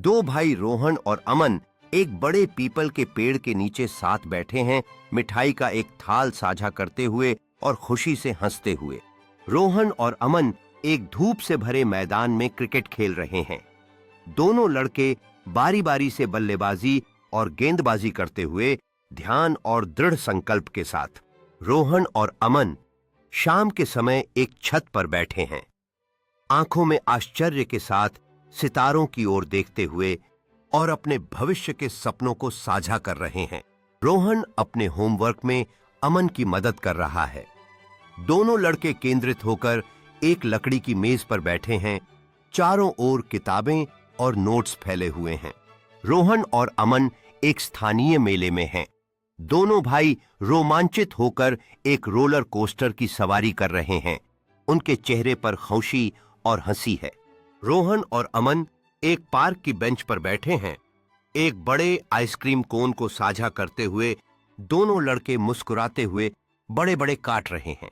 दो भाई रोहन और अमन एक बड़े पीपल के पेड़ के नीचे साथ बैठे हैं, मिठाई का एक थाल साझा करते हुए और खुशी से हंसते हुए। रोहन और अमन एक धूप से भरे मैदान में क्रिकेट खेल रहे हैं। दोनों लड़के बारी बारी से बल्लेबाजी और गेंदबाजी करते हुए ध्यान और दृढ़ संकल्प के साथ। रोहन और अमन शाम के समय एक छत पर बैठे हैं, आंखों में आश्चर्य के साथ सितारों की ओर देखते हुए और अपने भविष्य के सपनों को साझा कर रहे हैं। रोहन अपने होमवर्क में अमन की मदद कर रहा है। दोनों लड़के केंद्रित होकर एक लकड़ी की मेज पर बैठे हैं। चारों ओर किताबें और नोट्स फैले हुए हैं। रोहन और अमन एक स्थानीय मेले में हैं। दोनों भाई रोमांचित होकर एक रोलर कोस्टर की सवारी कर रहे हैं। उनके चेहरे पर खुशी और हंसी है। रोहन और अमन एक पार्क की बेंच पर बैठे हैं। एक बड़े आइसक्रीम कोन को साझा करते हुए दोनों लड़के मुस्कुराते हुए बड़े बड़े काट रहे हैं।